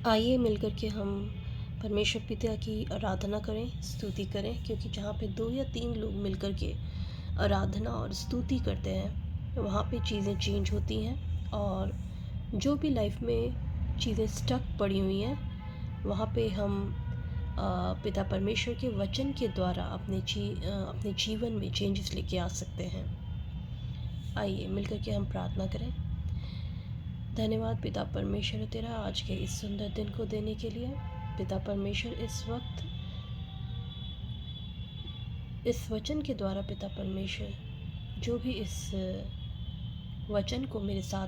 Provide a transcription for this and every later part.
आइए मिलकर के हम परमेश्वर पिता की आराधना करें, स्तुति करें, क्योंकि जहाँ पे 2 या 3 लोग मिलकर के आराधना और स्तुति करते हैं, वहाँ पे चीज़ें चेंज होती हैं। और जो भी लाइफ में चीज़ें स्टक पड़ी हुई हैं, वहाँ पे हम पिता परमेश्वर के वचन के द्वारा अपने जीवन में चेंजेस लेके आ सकते हैं। आइए मिलकर के हम प्रार्थना करें। धन्यवाद पिता परमेश्वर तेरा आज के इस सुंदर दिन को देने के लिए। पिता परमेश्वर इस वक्त इस वचन के द्वारा पिता परमेश्वर जो भी इस वचन को मेरे साथ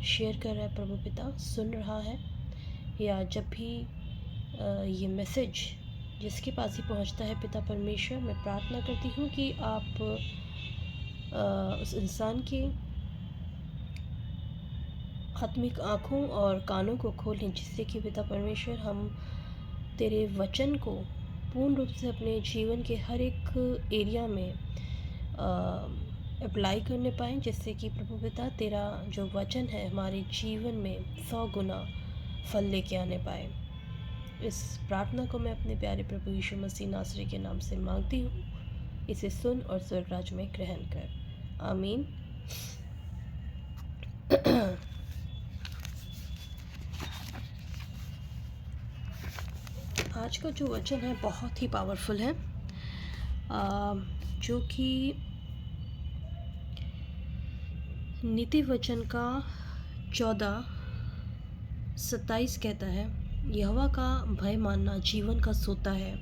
शेयर कर रहा है, प्रभु पिता सुन रहा है, या जब भी ये मैसेज जिसके पास ही पहुंचता है, पिता परमेश्वर मैं प्रार्थना करती हूँ कि आप उस इंसान के आत्मिक आँखों और कानों को खोलें, जिससे कि पिता परमेश्वर हम तेरे वचन को पूर्ण रूप से अपने जीवन के हर एक एरिया में अप्लाई करने पाएँ, जिससे कि प्रभु पिता तेरा जो वचन है हमारे जीवन में 100 गुना फल लेके आने पाए। इस प्रार्थना को मैं अपने प्यारे प्रभु यीशु मसीह नासरी के नाम से मांगती हूँ। इसे सुन और स्वर्ग राज्य में ग्रहण कर। आमीन। आज का जो वचन है बहुत ही पावरफुल है, जो कि नीति वचन का 14:27 कहता है, यहोवा का भय मानना जीवन का सोता है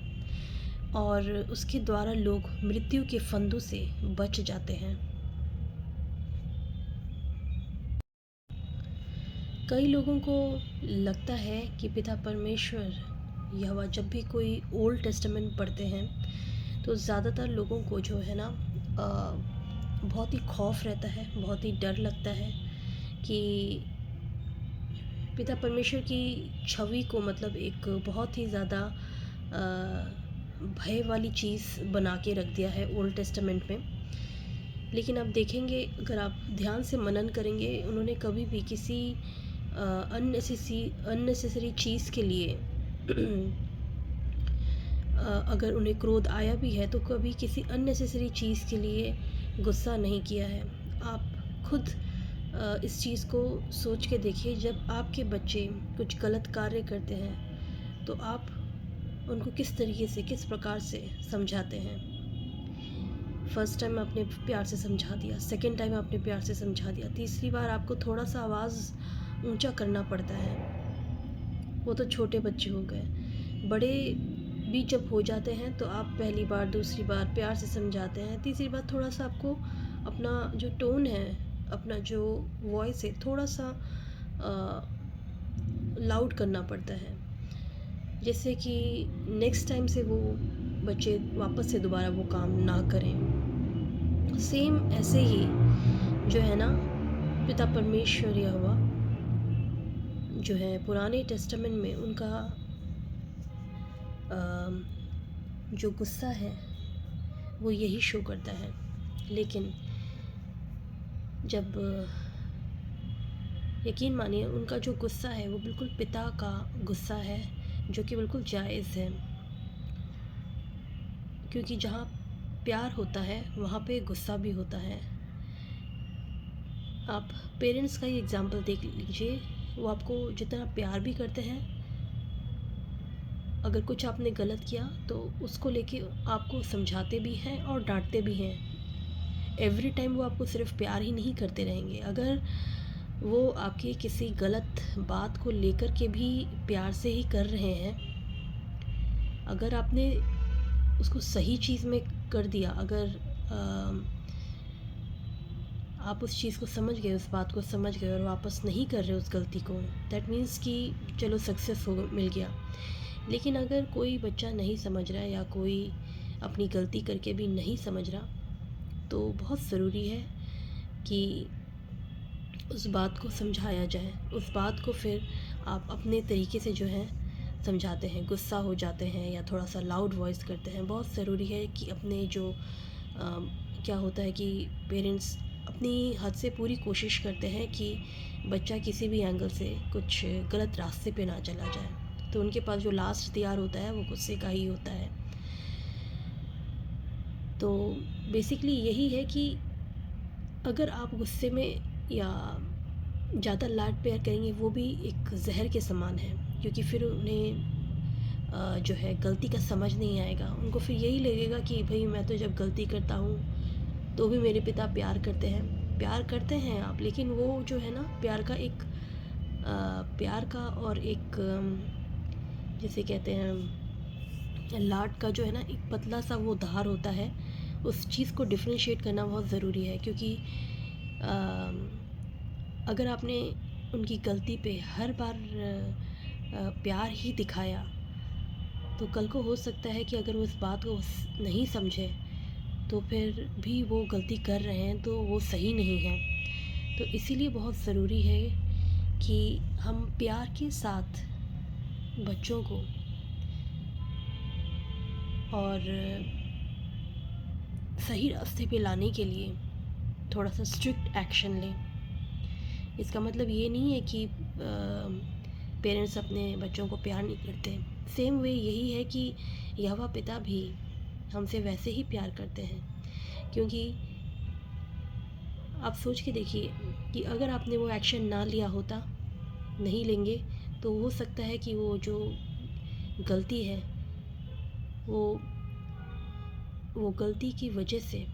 और उसके द्वारा लोग मृत्यु के फंदों से बच जाते हैं। कई लोगों को लगता है कि पिता परमेश्वर यहोवा, जब भी कोई ओल्ड टेस्टामेंट पढ़ते हैं तो ज़्यादातर लोगों को जो है ना बहुत ही खौफ रहता है, बहुत ही डर लगता है कि पिता परमेश्वर की छवि को मतलब एक बहुत ही ज़्यादा भय वाली चीज़ बना के रख दिया है ओल्ड टेस्टामेंट में। लेकिन आप देखेंगे, अगर आप ध्यान से मनन करेंगे, उन्होंने कभी भी किसी अननेसेसरी चीज़ के लिए अगर उन्हें क्रोध आया भी है तो कभी किसी अननेसेसरी चीज़ के लिए गुस्सा नहीं किया है। आप खुद इस चीज़ को सोच के देखिए, जब आपके बच्चे कुछ गलत कार्य करते हैं तो आप उनको किस तरीके से, किस प्रकार से समझाते हैं। फर्स्ट टाइम आपने प्यार से समझा दिया, सेकंड टाइम आपने प्यार से समझा दिया, तीसरी बार आपको थोड़ा सा आवाज़ ऊंचा करना पड़ता है। वो तो छोटे बच्चे हो गए। बड़े भी जब हो जाते हैं तो आप पहली बार, दूसरी बार प्यार से समझाते हैं, तीसरी बार थोड़ा सा आपको अपना जो टोन है, अपना जो वॉइस है, थोड़ा सा लाउड करना पड़ता है, जिससे कि नेक्स्ट टाइम से वो बच्चे वापस से दोबारा वो काम ना करें। सेम ऐसे ही जो है ना, पिता परमेश्वर यहोवा जो है पुराने टेस्टामेंट में उनका जो गुस्सा है वो यही शो करता है। लेकिन जब यकीन मानिए, उनका जो गुस्सा है वो बिल्कुल पिता का गुस्सा है, जो कि बिल्कुल जायज़ है, क्योंकि जहाँ प्यार होता है वहाँ पे गुस्सा भी होता है। आप पेरेंट्स का ही एग्ज़ाम्पल देख लीजिए, वो आपको जितना प्यार भी करते हैं, अगर कुछ आपने गलत किया तो उसको लेके आपको समझाते भी हैं और डांटते भी हैं। एवरी टाइम वो आपको सिर्फ प्यार ही नहीं करते रहेंगे। अगर वो आपकी किसी गलत बात को लेकर के भी प्यार से ही कर रहे हैं, अगर आपने उसको सही चीज़ में कर दिया, अगर आप उस चीज़ को समझ गए, उस बात को समझ गए और वापस नहीं कर रहे उस गलती को, दैट मीन्स कि चलो सक्सेस हो मिल गया। लेकिन अगर कोई बच्चा नहीं समझ रहा है या कोई अपनी गलती करके भी नहीं समझ रहा, तो बहुत ज़रूरी है कि उस बात को समझाया जाए। उस बात को फिर आप अपने तरीके से जो है समझाते हैं, गुस्सा हो जाते हैं या थोड़ा सा लाउड वॉइस करते हैं। बहुत ज़रूरी है कि अपने जो क्या होता है कि पेरेंट्स अपनी हद से पूरी कोशिश करते हैं कि बच्चा किसी भी एंगल से कुछ गलत रास्ते पे ना चला जाए। तो उनके पास जो लास्ट हथियार होता है वो गुस्से का ही होता है। तो बेसिकली यही है कि अगर आप गुस्से में या ज़्यादा लाड प्यार करेंगे, वो भी एक जहर के समान है, क्योंकि फिर उन्हें जो है गलती का समझ नहीं आएगा। उनको फिर यही लगेगा कि भाई मैं तो जब गलती करता हूँ तो भी मेरे पिता प्यार करते हैं आप, लेकिन वो जो है ना प्यार का एक प्यार का और एक जिसे कहते हैं लाड का जो है ना एक पतला सा वो धार होता है। उस चीज़ को डिफ्रेंशिएट करना बहुत ज़रूरी है, क्योंकि अगर आपने उनकी गलती पे हर बार प्यार ही दिखाया तो कल को हो सकता है कि अगर वो इस बात को नहीं समझे तो फिर भी वो गलती कर रहे हैं तो वो सही नहीं है। तो इसीलिए बहुत ज़रूरी है कि हम प्यार के साथ बच्चों को और सही रास्ते पे लाने के लिए थोड़ा सा स्ट्रिक्ट एक्शन लें। इसका मतलब ये नहीं है कि पेरेंट्स अपने बच्चों को प्यार नहीं करते। सेम वे यही है कि यहोवा पिता भी हमसे वैसे ही प्यार करते हैं, क्योंकि आप सोच के देखिए कि अगर आपने वो एक्शन ना लिया होता, नहीं लेंगे, तो हो सकता है कि वो जो गलती है वो गलती की वजह से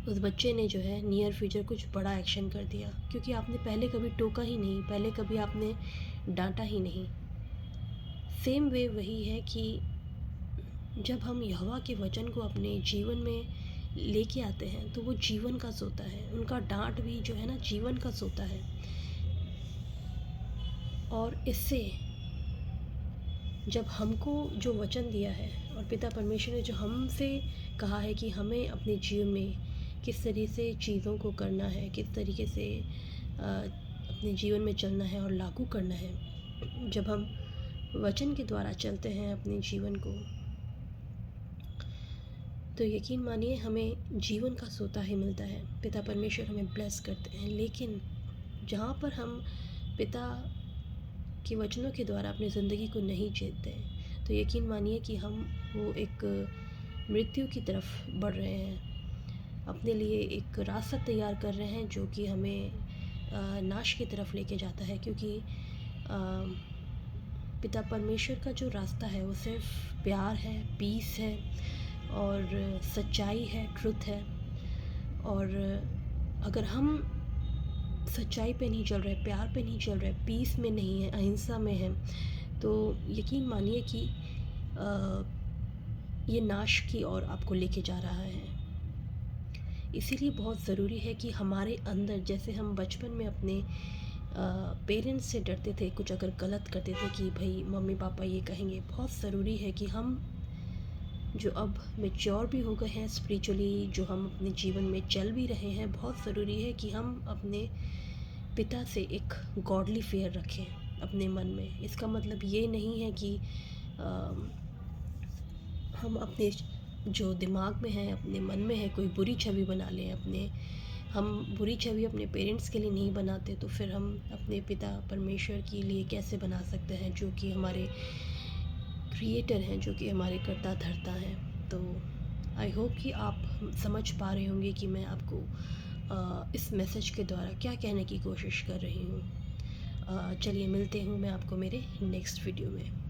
उस बच्चे ने जो है नियर फ्यूचर कुछ बड़ा एक्शन कर दिया, क्योंकि आपने पहले कभी टोका ही नहीं, पहले कभी आपने डांटा ही नहीं। सेम वे वही है कि जब हम यहोवा के वचन को अपने जीवन में लेके आते हैं तो वो जीवन का सोता है। उनका डांट भी जो है ना जीवन का सोता है। और इससे जब हमको जो वचन दिया है और पिता परमेश्वर ने जो हमसे कहा है कि हमें अपने जीवन में किस तरीके से चीज़ों को करना है, किस तरीके से अपने जीवन में चलना है और लागू करना है, जब हम वचन के द्वारा चलते हैं अपने जीवन को, तो यकीन मानिए हमें जीवन का सोता ही मिलता है। पिता परमेश्वर हमें ब्लेस करते हैं। लेकिन जहाँ पर हम पिता के वचनों के द्वारा अपनी ज़िंदगी को नहीं जीते हैं, तो यकीन मानिए कि हम वो एक मृत्यु की तरफ बढ़ रहे हैं, अपने लिए एक रास्ता तैयार कर रहे हैं जो कि हमें नाश की तरफ लेके जाता है। क्योंकि पिता परमेश्वर का जो रास्ता है वो सिर्फ प्यार है, पीस है और सच्चाई है, ट्रुथ है। और अगर हम सच्चाई पे नहीं चल रहे, प्यार पे नहीं चल रहे, पीस में नहीं है, अहिंसा में है, तो यकीन मानिए कि ये नाश की ओर आपको लेके जा रहा है। इसीलिए बहुत ज़रूरी है कि हमारे अंदर, जैसे हम बचपन में अपने पेरेंट्स से डरते थे कुछ अगर गलत करते थे कि भाई मम्मी पापा ये कहेंगे, बहुत ज़रूरी है कि हम जो अब मैच्योर भी हो गए हैं स्पिरिचुअली, जो हम अपने जीवन में चल भी रहे हैं, बहुत ज़रूरी है कि हम अपने पिता से एक गॉडली फेयर रखें अपने मन में। इसका मतलब ये नहीं है कि हम अपने जो दिमाग में है, अपने मन में है, कोई बुरी छवि बना लें अपने। हम बुरी छवि अपने पेरेंट्स के लिए नहीं बनाते, तो फिर हम अपने पिता परमेश्वर के लिए कैसे बना सकते हैं, जो कि हमारे क्रिएटर हैं, जो कि हमारे कर्ता धर्ता हैं। तो आई होप कि आप समझ पा रहे होंगे कि मैं आपको इस मैसेज के द्वारा क्या कहने की कोशिश कर रही हूँ। चलिए मिलते हूँ मैं आपको मेरे नेक्स्ट वीडियो में।